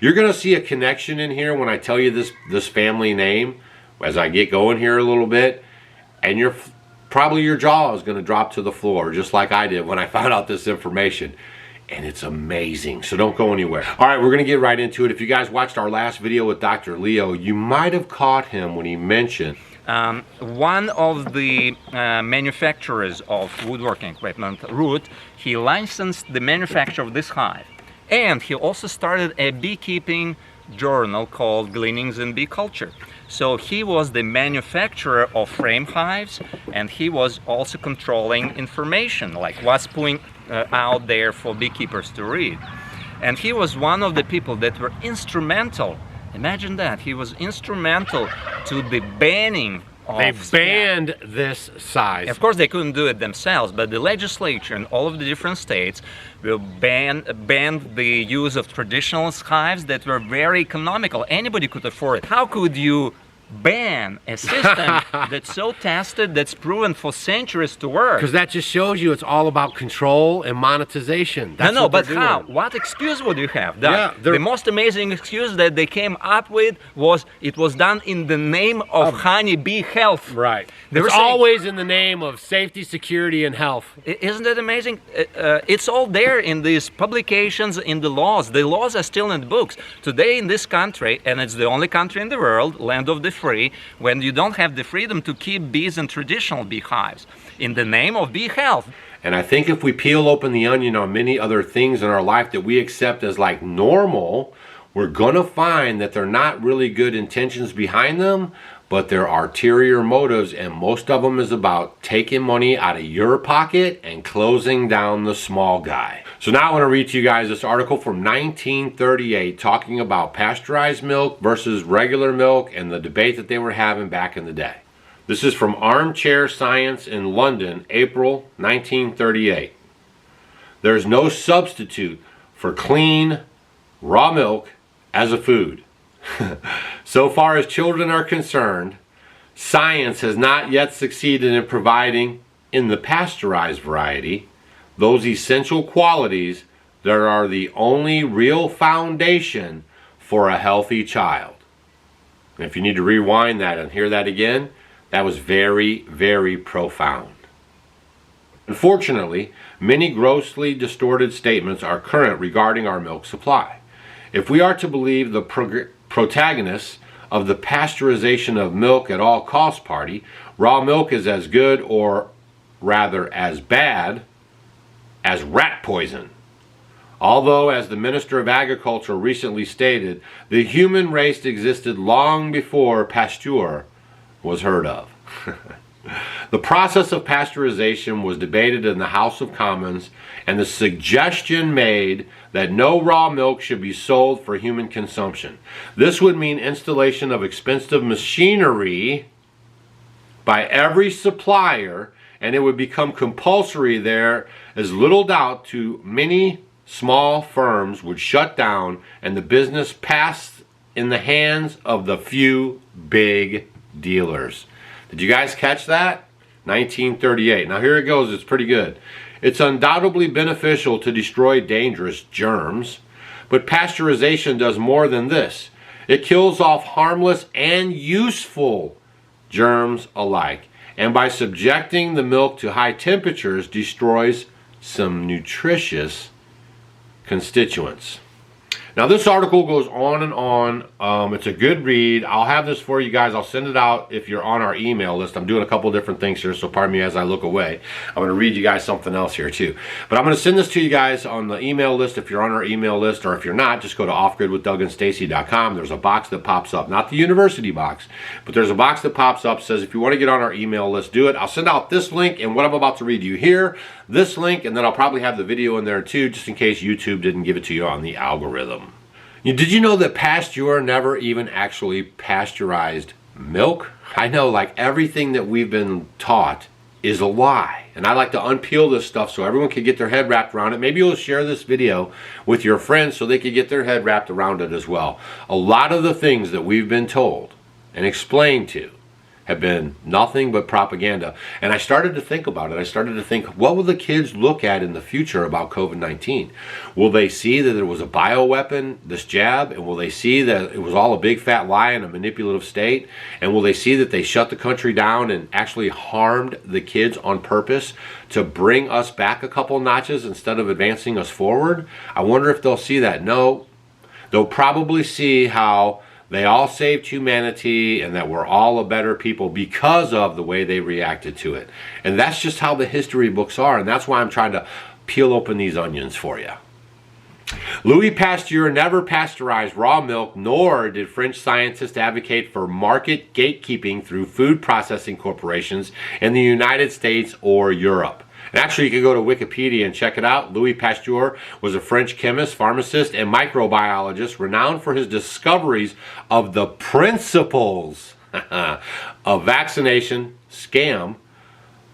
You're going to see a connection in here when I tell you this family name as I get going here a little bit, and probably your jaw is going to drop to the floor just like I did when I found out this information. And it's amazing, so don't go anywhere. All right, we're going to get right into it. If you guys watched our last video with Dr. Leo, you might have caught him when he mentioned one of the manufacturers of woodworking equipment, Root, he licensed the manufacture of this hive. And he also started a beekeeping journal called Gleanings in Bee Culture. So he was the manufacturer of frame hives, and he was also controlling information, like what's putting out there for beekeepers to read. And he was one of the people that were instrumental. Imagine that, he was instrumental to the banning of they banned this size. Of course, they couldn't do it themselves, but the legislature in all of the different states will banned the use of traditional hives that were very economical. Anybody could afford it. How could you ban a system that's so tested, that's proven for centuries to work? Because that just shows you it's all about control and monetization. That's no, but how? What excuse would you have? The most amazing excuse that they came up with was it was done in the name of honeybee health. Right. It's always in the name of safety, security, and health. Isn't that amazing? It's all there in these publications, in the laws. The laws are still in the books. Today in this country, and it's the only country in the world, land of the free, when you don't have the freedom to keep bees in traditional beehives in the name of bee health. And I think if we peel open the onion on many other things in our life that we accept as like normal, we're gonna find that they're not really good intentions behind them, but they're ulterior motives, and most of them is about taking money out of your pocket and closing down the small guy. So now I want to read to you guys this article from 1938 talking about pasteurized milk versus regular milk and the debate that they were having back in the day. This is from Armchair Science in London, April 1938. There's no substitute for clean, raw milk as a food. So far as children are concerned, science has not yet succeeded in providing, in the pasteurized variety, those essential qualities that are the only real foundation for a healthy child. And if you need to rewind that and hear that again, that was very, very profound. Unfortunately, many grossly distorted statements are current regarding our milk supply. If we are to believe the protagonists of the pasteurization of milk at all costs party, raw milk is as good, or rather as bad, as rat poison. Although, as the Minister of Agriculture recently stated, the human race existed long before Pasteur was heard of. The process of pasteurization was debated in the House of Commons, and the suggestion made that no raw milk should be sold for human consumption. This would mean installation of expensive machinery by every supplier, and it would become compulsory. There is little doubt to many small firms would shut down and the business pass in the hands of the few big dealers. Did you guys catch that? 1938. Now here it goes. It's pretty good. It's undoubtedly beneficial to destroy dangerous germs, but pasteurization does more than this. It kills off harmless and useful germs alike, and by subjecting the milk to high temperatures, destroys some nutritious constituents. Now this article goes on and on. It's a good read. I'll have this for you guys. I'll send it out if you're on our email list. I'm doing a couple different things here, so pardon me as I look away. I'm going to read you guys something else here too. But I'm going to send this to you guys on the email list if you're on our email list, or if you're not, just go to offgridwithdougandstacy.com. There's a box that pops up, not the university box, but there's a box that pops up, says if you want to get on our email list, do it. I'll send out this link and what I'm about to read you here, this link, and then I'll probably have the video in there too, just in case YouTube didn't give it to you on the algorithm. Did you know that Pasteur never even actually pasteurized milk? I know, like, everything that we've been taught is a lie. And I like to unpeel this stuff so everyone can get their head wrapped around it. Maybe you'll share this video with your friends so they can get their head wrapped around it as well. A lot of the things that we've been told and explained to have been nothing but propaganda. And I started to think about it. I started to think, what will the kids look at in the future about COVID-19? Will they see that it was a bioweapon, this jab, and will they see that it was all a big fat lie and a manipulative state? And will they see that they shut the country down and actually harmed the kids on purpose to bring us back a couple notches instead of advancing us forward? I wonder if they'll see that. No, they'll probably see how they all saved humanity and that we're all a better people because of the way they reacted to it. And that's just how the history books are, and that's why I'm trying to peel open these onions for you. Louis Pasteur never pasteurized raw milk, nor did French scientists advocate for market gatekeeping through food processing corporations in the United States or Europe. And actually, you can go to Wikipedia and check it out. Louis Pasteur was a French chemist, pharmacist, and microbiologist renowned for his discoveries of the principles of vaccination, scam,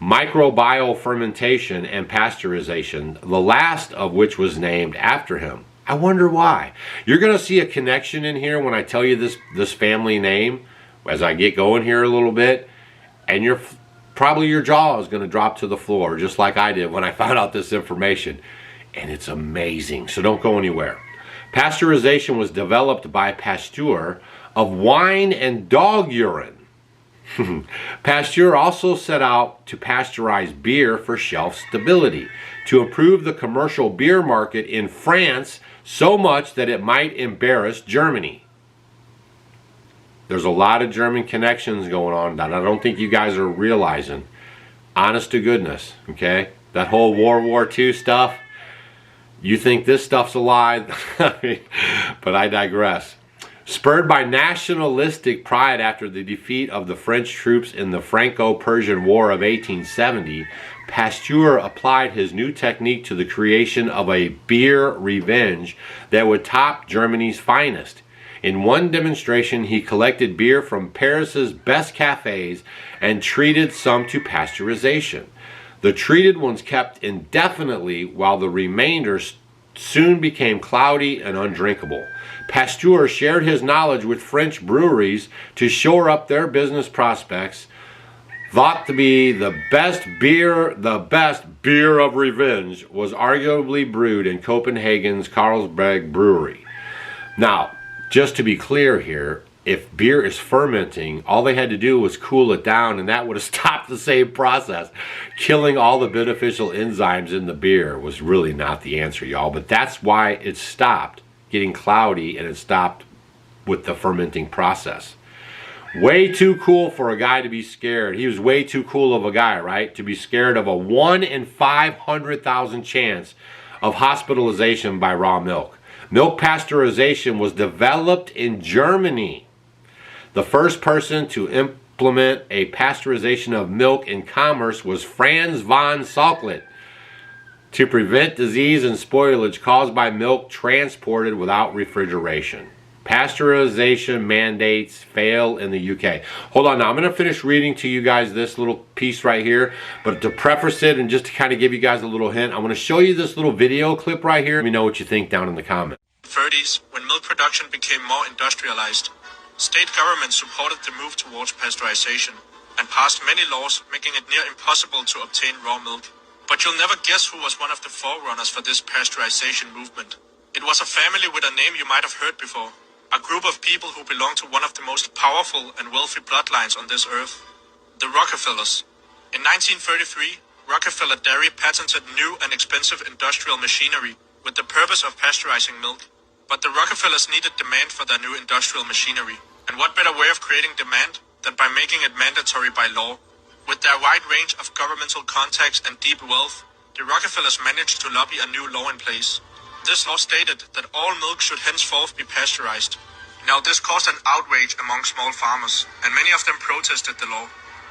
microbial fermentation, and pasteurization, the last of which was named after him. I wonder why. You're going to see a connection in here when I tell you this family name as I get going here a little bit, and probably your jaw is going to drop to the floor, just like I did when I found out this information. And it's amazing, so don't go anywhere. Pasteurization was developed by Pasteur of wine and dog urine. Pasteur also set out to pasteurize beer for shelf stability, to improve the commercial beer market in France so much that it might embarrass Germany. There's a lot of German connections going on that I don't think you guys are realizing. Honest to goodness, okay? That whole World War II stuff, you think this stuff's a lie, but I digress. Spurred by nationalistic pride after the defeat of the French troops in the Franco-Persian War of 1870, Pasteur applied his new technique to the creation of a beer revenge that would top Germany's finest. In one demonstration, he collected beer from Paris's best cafes and treated some to pasteurization. The treated ones kept indefinitely, while the remainder soon became cloudy and undrinkable. Pasteur shared his knowledge with French breweries to shore up their business prospects. Thought to be the best beer of revenge was arguably brewed in Copenhagen's Carlsberg Brewery. Now, just to be clear here, if beer is fermenting, all they had to do was cool it down, and that would have stopped the same process. Killing all the beneficial enzymes in the beer was really not the answer, y'all. But that's why it stopped getting cloudy and it stopped with the fermenting process. Way too cool for a guy to be scared. He was way too cool of a guy, right? To be scared of a 1 in 500,000 chance of hospitalization by raw milk. Milk pasteurization was developed in Germany. The first person to implement a pasteurization of milk in commerce was Franz von Salklet to prevent disease and spoilage caused by milk transported without refrigeration. Pasteurization mandates fail in the UK. Hold on now, I'm going to finish reading to you guys this little piece right here, but to preface it and just to kind of give you guys a little hint, I'm going to show you this little video clip right here. Let me know what you think down in the comments. 30s, when milk production became more industrialized, state governments supported the move towards pasteurization and passed many laws making it near impossible to obtain raw milk. But you'll never guess who was one of the forerunners for this pasteurization movement. It was a family with a name you might have heard before. A group of people who belonged to one of the most powerful and wealthy bloodlines on this earth. The Rockefellers. In 1933, Rockefeller Dairy patented new and expensive industrial machinery with the purpose of pasteurizing milk. But the Rockefellers needed demand for their new industrial machinery. And what better way of creating demand than by making it mandatory by law? With their wide range of governmental contacts and deep wealth, the Rockefellers managed to lobby a new law in place. This law stated that all milk should henceforth be pasteurized. Now this caused an outrage among small farmers, and many of them protested the law.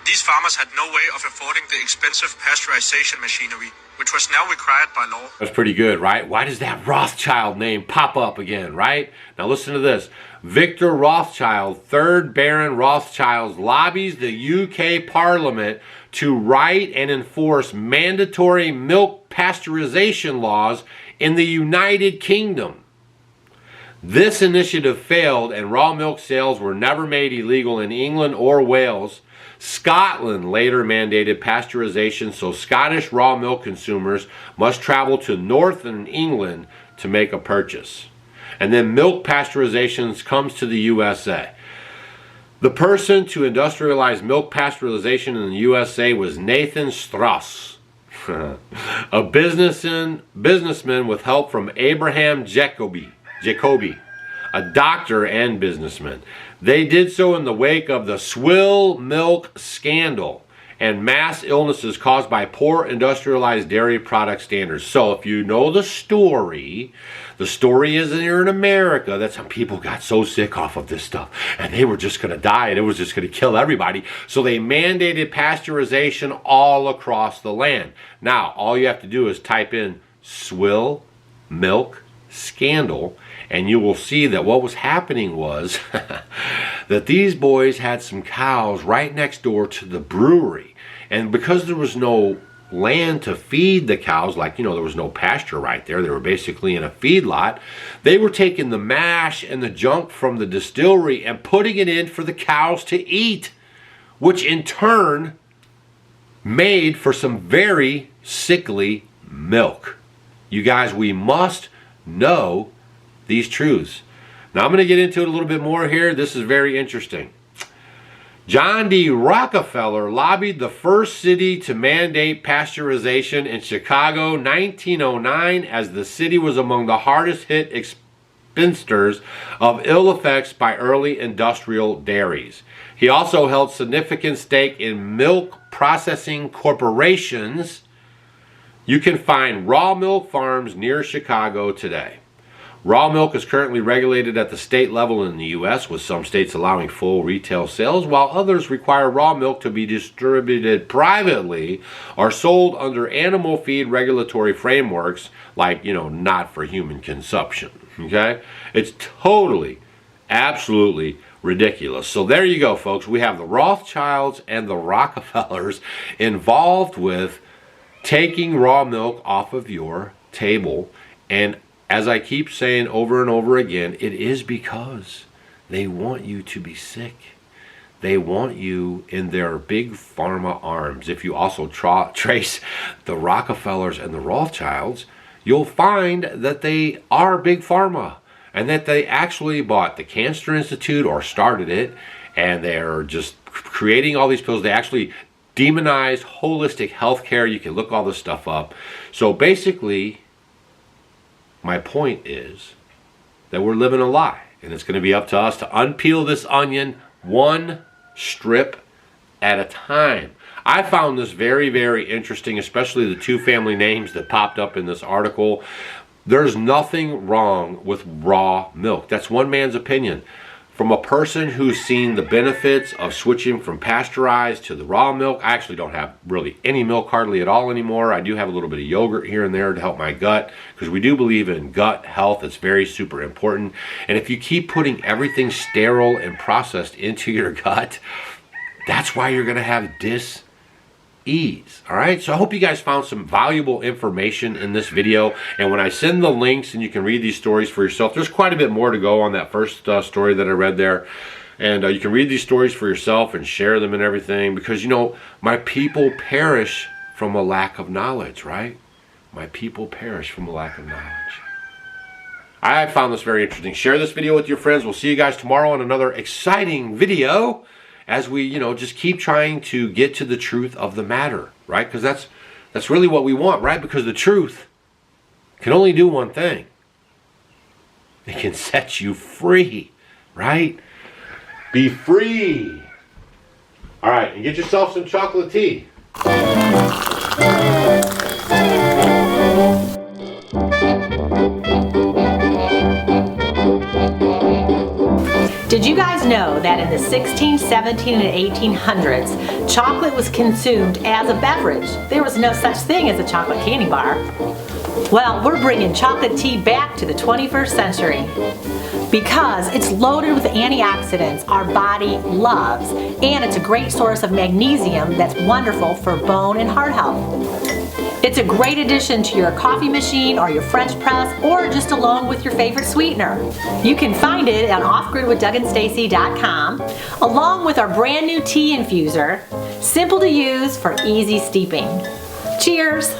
These farmers had no way of affording the expensive pasteurization machinery, which was now required by law. That's pretty good, right? Why does that Rothschild name pop up again, right? Now listen to this. Victor Rothschild, 3rd Baron Rothschild, lobbies the UK Parliament to write and enforce mandatory milk pasteurization laws in the United Kingdom. This initiative failed and raw milk sales were never made illegal in England or Wales, Scotland later mandated pasteurization, so Scottish raw milk consumers must travel to northern England to make a purchase. And then milk pasteurization comes to the USA. The person to industrialize milk pasteurization in the USA was Nathan Strauss, a businessman with help from Abraham Jacobi, a doctor and businessman. They did so in the wake of the swill milk scandal and mass illnesses caused by poor industrialized dairy product standards. So if you know the story is here in America, that's how people got so sick off of this stuff. And they were just going to die, and it was just going to kill everybody. So they mandated pasteurization all across the land. Now, all you have to do is type in swill milk scandal, and you will see that what was happening was that these boys had some cows right next door to the brewery. And because there was no land to feed the cows, like, there was no pasture right there, they were basically in a feedlot, they were taking the mash and the junk from the distillery and putting it in for the cows to eat, which in turn made for some very sickly milk. You guys, we must know these truths. Now I'm going to get into it a little bit more here. This is very interesting. John D. Rockefeller lobbied the first city to mandate pasteurization in Chicago 1909, as the city was among the hardest hit expenditures of ill effects by early industrial dairies. He also held significant stake in milk processing corporations. You can find raw milk farms near Chicago today. Raw milk is currently regulated at the state level in the U.S., with some states allowing full retail sales, while others require raw milk to be distributed privately or sold under animal feed regulatory frameworks, like, not for human consumption. Okay? It's totally, absolutely ridiculous. So there you go, folks. We have the Rothschilds and the Rockefellers involved with taking raw milk off of your table. And as I keep saying over and over again, it is because they want you to be sick. They want you in their big pharma arms. If you also trace the Rockefellers and the Rothschilds, you'll find that they are big pharma, and that they actually bought the Cancer Institute or started it, and they're just creating all these pills. They actually demonized holistic healthcare. You can look all this stuff up. So basically, my point is that we're living a lie, and it's going to be up to us to unpeel this onion one strip at a time. I found this very, very interesting, especially the two family names that popped up in this article. There's nothing wrong with raw milk. That's one man's opinion. From a person who's seen the benefits of switching from pasteurized to the raw milk, I actually don't have really any milk hardly at all anymore. I do have a little bit of yogurt here and there to help my gut, because we do believe in gut health. It's very super important. And if you keep putting everything sterile and processed into your gut, that's why you're going to have dis-ease. All right, so I hope you guys found some valuable information in this video, and when I send the links and you can read these stories for yourself, there's quite a bit more to go on that first story that I read there, and you can read these stories for yourself and share them and everything, because my people perish from a lack of knowledge, right? My people perish from a lack of knowledge. I found this very interesting. Share this video with your friends. We'll see you guys tomorrow on another exciting video, as we, just keep trying to get to the truth of the matter, right? Because that's really what we want, right? Because the truth can only do one thing. It can set you free, right? Be free. All right, and get yourself some chocolate tea. Did you guys know that in the 16, 17, and 1800s, chocolate was consumed as a beverage? There was no such thing as a chocolate candy bar. Well, we're bringing chocolate tea back to the 21st century because it's loaded with antioxidants our body loves, and it's a great source of magnesium that's wonderful for bone and heart health. It's a great addition to your coffee machine or your French press, or just along with your favorite sweetener. You can find it at offgridwithdougandstacy.com, along with our brand new tea infuser, simple to use for easy steeping. Cheers!